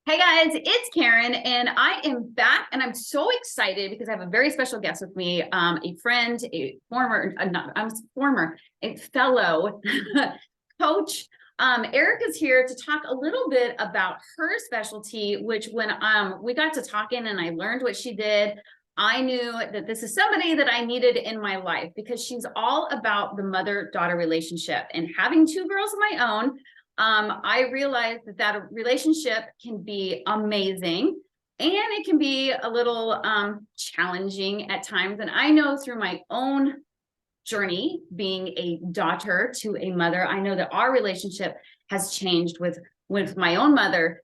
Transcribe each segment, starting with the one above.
Hey guys, it's Karen, and I am back, and I'm so excited because I have a very special guest with me, a friend, a former, not, I'm former, a fellow coach. Erica's here to talk a little bit about her specialty, which when we got to talking and I learned what she did, I knew that this is somebody that I needed in my life because she's all about the mother-daughter relationship. And having two girls of my own, I realized that a relationship can be amazing and it can be a little challenging at times. And I know through my own journey being a daughter to a mother, I know that our relationship has changed with my own mother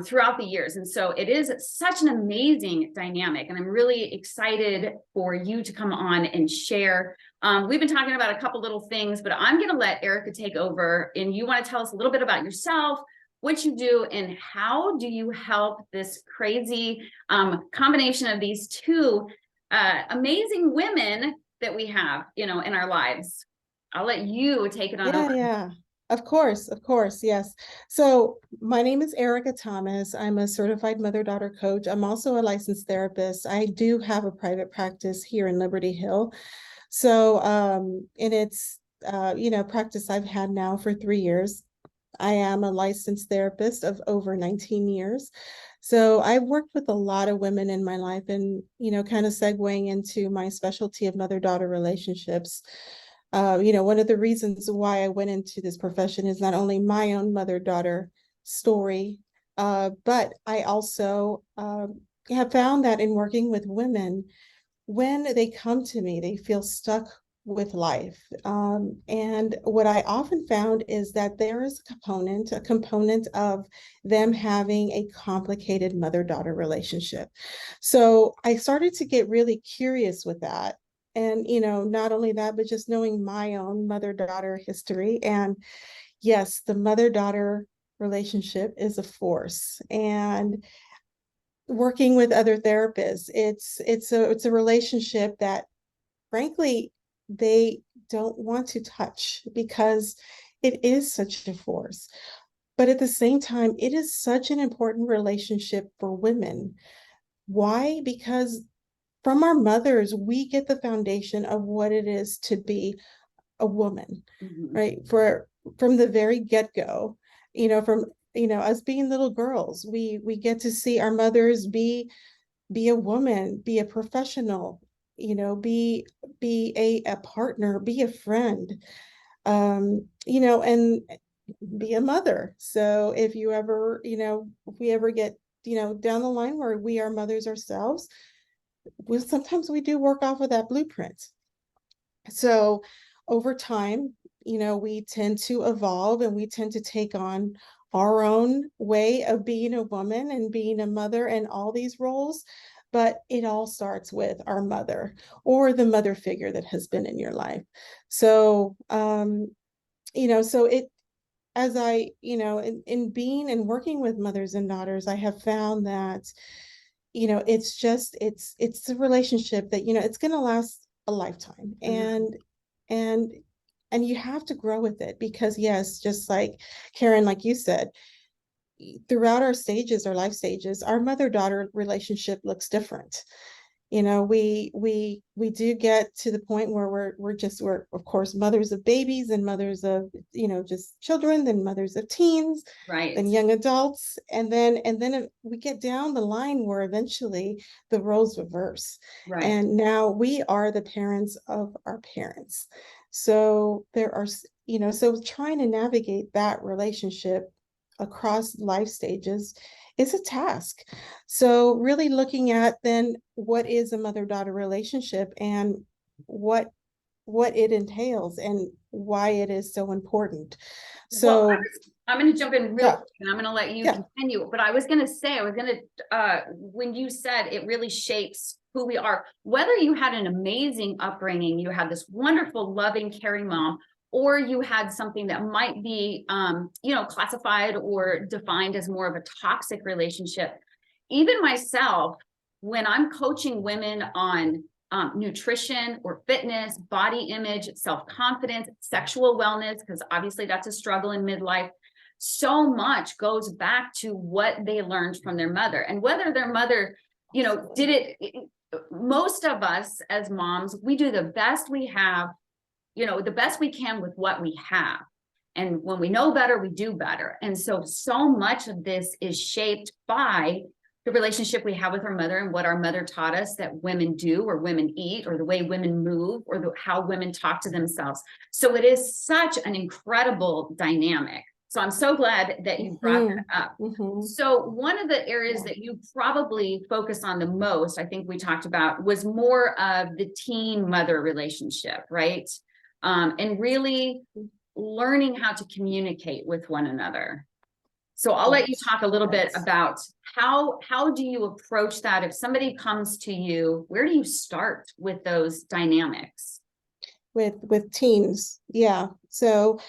throughout the years. And so it is such an amazing dynamic. And I'm really excited for you to come on and share. We've been talking about a couple little things, but I'm going to let Erica take over. And you want to tell us a little bit about yourself, what you do, and how do you help this crazy combination of these two amazing women that we have, in our lives. I'll let you take it on over. Yeah. Of course, yes. So my name is Erica Thomas. I'm a certified mother-daughter coach. I'm also a licensed therapist. I do have a private practice here in Liberty Hill. So, and it's, practice I've had now for 3 years. I am a licensed therapist of over 19 years. So I've worked with a lot of women in my life and, kind of segueing into my specialty of mother-daughter relationships. One of the reasons why I went into this profession is not only my own mother-daughter story, but I also have found that in working with women, when they come to me, they feel stuck with life. And what I often found is that there is a component of them having a complicated mother-daughter relationship. So I started to get really curious with that. And, not only that, but just knowing my own mother-daughter history. And yes, the mother-daughter relationship is a force. And working with other therapists, it's a relationship that frankly they don't want to touch because it is such a force. But at the same time, it is such an important relationship for women. Why? Because from our mothers, we get the foundation of what it is to be a woman, right? From the very get-go, from us being little girls, we get to see our mothers be a woman, be a professional, be a partner, be a friend, and be a mother. So if we ever get, down the line where we are mothers ourselves, sometimes we do work off of that blueprint. So over time, we tend to evolve and we tend to take on our own way of being a woman and being a mother and all these roles. But it all starts with our mother or the mother figure that has been in your life. So, so it, as I, in being and working with mothers and daughters, I have found that, it's a relationship that, it's going to last a lifetime. And and you have to grow with it because yes, just like Karen, like you said, throughout our life stages, our mother-daughter relationship looks different. We do get to the point where we're of course mothers of babies and mothers of, just children, then mothers of teens, Right. then young adults, and then we get down the line where eventually the roles reverse. Right. And now we are the parents of our parents. So so trying to navigate that relationship across life stages is a task. So really looking at then what is a mother-daughter relationship and what it entails and why it is so important. Well, So I'm going to jump in real yeah, quick and I'm going to let you yeah, continue. But I was going to say, when you said it really shapes who we are, whether you had an amazing upbringing, you had this wonderful, loving, caring mom, or you had something that might be, classified or defined as more of a toxic relationship. Even myself, when I'm coaching women on nutrition or fitness, body image, self-confidence, sexual wellness, because obviously that's a struggle in midlife. so much goes back to what they learned from their mother, and whether their mother, did it. Most of us as moms, we do the best we have, the best we can with what we have. And when we know better, we do better. And so much of this is shaped by the relationship we have with our mother and what our mother taught us that women do, or women eat, or the way women move, or how women talk to themselves. So it is such an incredible dynamic. So I'm so glad that you brought that up. So one of the areas that you probably focus on the most, I think we talked about, was more of the teen mother relationship, right? And really learning how to communicate with one another. So I'll let you talk a little bit about how do you approach that? If somebody comes to you, where do you start with those dynamics? With teens. Yeah. So,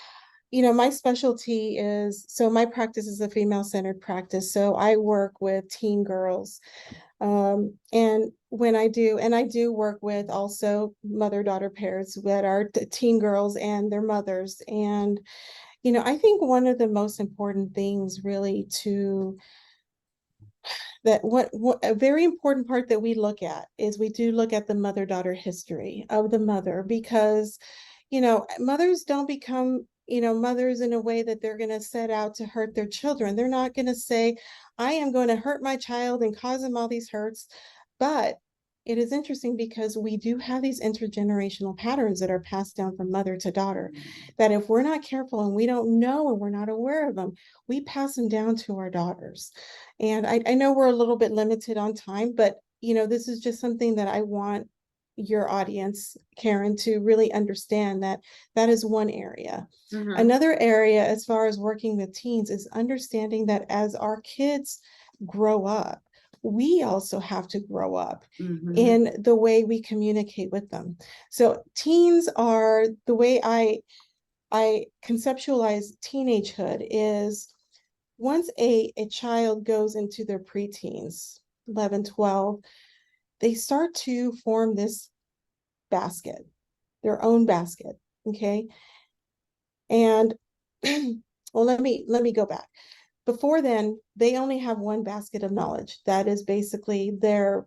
my specialty is, so my practice is a female-centered practice. So I work with teen girls. And I do work with also mother-daughter pairs that are teen girls and their mothers. And, I think one of the most important things really what a very important part that we look at is we do look at the mother-daughter history of the mother, because mothers don't become, mothers in a way that they're going to set out to hurt their children. They're not going to say, I am going to hurt my child and cause him all these hurts. But it is interesting because we do have these intergenerational patterns that are passed down from mother to daughter, that if we're not careful and we don't know and we're not aware of them, we pass them down to our daughters. And I know we're a little bit limited on time, but this is just something that I want your audience, Karen, to really understand that is one area. Another area, as far as working with teens, is understanding that as our kids grow up, we also have to grow up in the way we communicate with them. So teens are, the way I conceptualize teenagehood is, once a child goes into their preteens, 11, 12, they start to form this basket, their own basket. Okay. And well, let me go back. Before then, they only have one basket of knowledge. That is basically the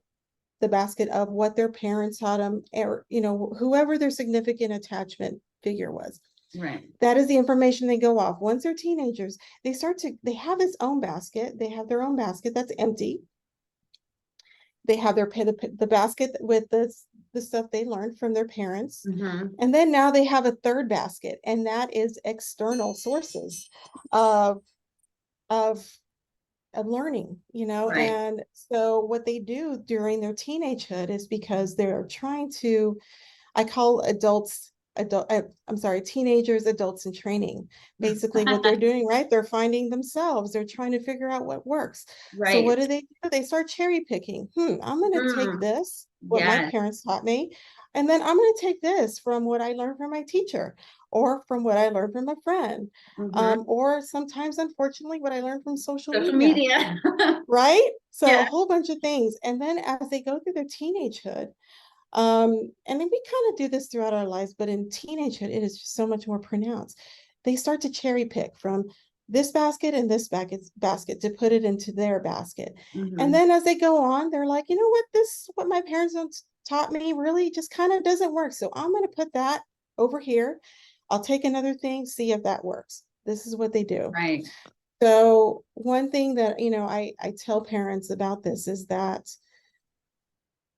basket of what their parents taught them, or, whoever their significant attachment figure was. Right. That is the information they go off. Once they're teenagers, they have this own basket. They have their own basket that's empty. They have the basket with the stuff they learned from their parents. And then now they have a third basket, and that is external sources of learning, Right. And so what they do during their teenagehood is, because they're trying to, I call teenagers adults in training. Basically what they're doing, right? They're finding themselves. They're trying to figure out what works. So what do? They start cherry picking. I'm going to take this, what my parents taught me, and then I'm going to take this from what I learned from my teacher, or from what I learned from a friend, or sometimes, unfortunately, what I learned from social media. Right? So a whole bunch of things. And then as they go through their teenagehood, and then we kind of do this throughout our lives, but in teenagehood, it is just so much more pronounced. They start to cherry pick from this basket and this basket to put it into their basket. And then as they go on, they're like, what my parents taught me really just kind of doesn't work. So I'm going to put that over here. I'll take another thing, see if that works. This is what they do. Right. So one thing that, I tell parents about this is that,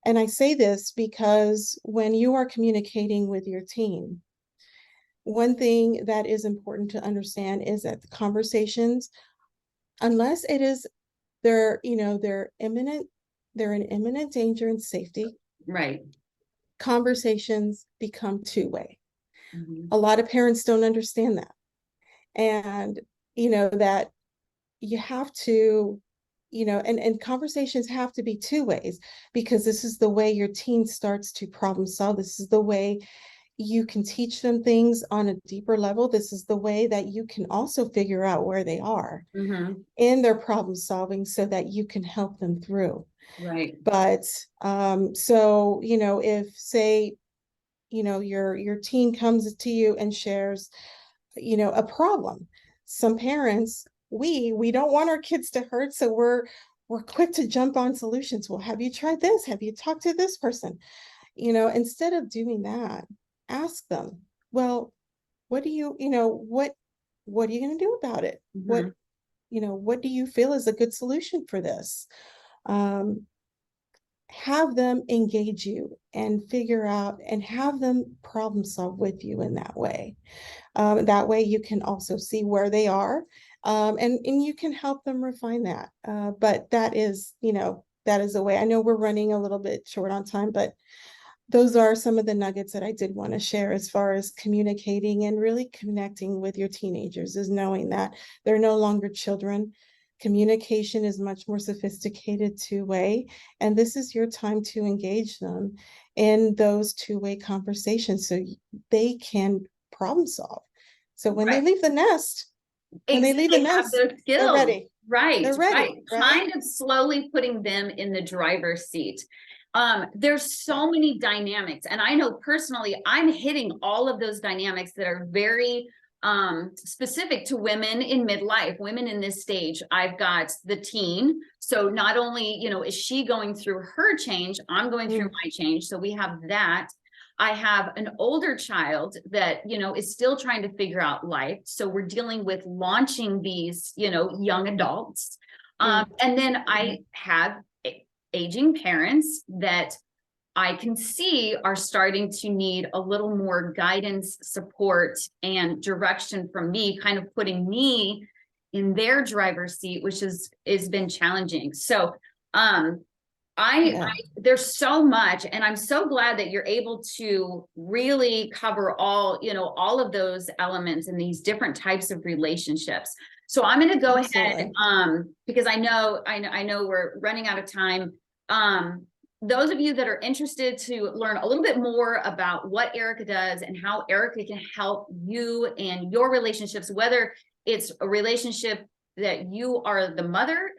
and I say this because when you are communicating with your teen, one thing that is important to understand is that the conversations, unless it is they're in imminent danger and safety, right, conversations become two-way. A lot of parents don't understand that. And that you have to, and conversations have to be two ways, because this is the way your teen starts to problem solve. This is the way you can teach them things on a deeper level. This is the way that you can also figure out where they are in their problem solving, so that you can help them through. Right. But so if, say, your teen comes to you and shares a problem. some parents, we don't want our kids to hurt, so we're quick to jump on solutions. Well, have you tried this? Have you talked to this person? Instead of doing that, ask them, well, what do what are you going to do about it? Mhm. What do you feel is a good solution for this? Um, have them engage you and figure out and have them problem solve with you in that way. That way you can also see where they are, and you can help them refine that. But that is a way. I know we're running a little bit short on time, but those are some of the nuggets that I did want to share as far as communicating and really connecting with your teenagers, is knowing that they're no longer children. Communication is much more sophisticated two-way, and this is your time to engage them in those two-way conversations so they can problem solve. So when they Right. leave the nest, when they leave the Exactly, have nest, those they're skills. ready. Right, They're ready, right. right? Kind of slowly putting them in the driver's seat. There's Yeah. so many dynamics, and I know personally, I'm hitting all of those dynamics that are very specific to women in midlife, women in this stage. I've got the teen. So not only, is she going through her change, I'm going through Mm, my change. So we have that. I have an older child that, is still trying to figure out life. So we're dealing with launching these, young adults. mm, And then I have aging parents that I can see are starting to need a little more guidance, support, and direction from me, kind of putting me in their driver's seat, which has been challenging. So I yeah. there's so much, and I'm so glad that you're able to really cover all of those elements and these different types of relationships. So I'm going to go ahead, Absolutely. because I know we're running out of time. Those of you that are interested to learn a little bit more about what Erica does and how Erica can help you and your relationships, whether it's a relationship that you are the mother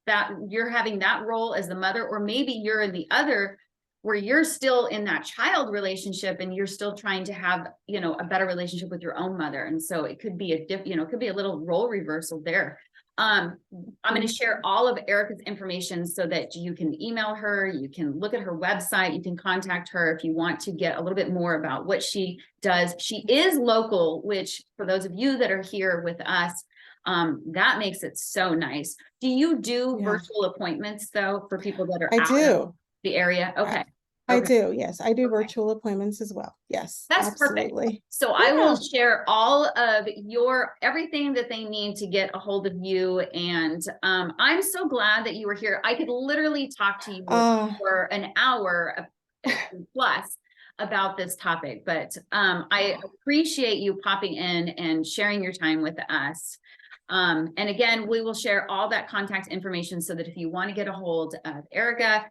that you're having that role as the mother, or maybe you're in the other where you're still in that child relationship and you're still trying to have, a better relationship with your own mother. And so it could be it could be a little role reversal there. I'm going to share all of Erica's information so that you can email her, you can look at her website, you can contact her if you want to get a little bit more about what she does. She is local, which for those of you that are here with us, that makes it so nice. Do you do Yeah, virtual appointments though for people that are I out of do. the area? I, Okay. I Okay. do. Yes, I do Okay. virtual appointments as well. Yes, That's perfect. absolutely. So I will Yeah. share all of everything that they need to get a hold of you. And I'm so glad that you were here. I could literally talk to you Uh, for an hour plus about this topic, but I appreciate you popping in and sharing your time with us. And again, we will share all that contact information so that if you want to get a hold of Erica,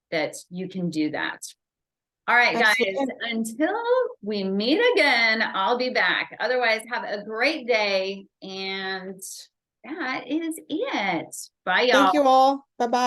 that you can do that. All right, guys, absolutely. until we meet again, I'll be back. Otherwise, have a great day. And that is it. Bye, Thank y'all. you all. Bye-bye.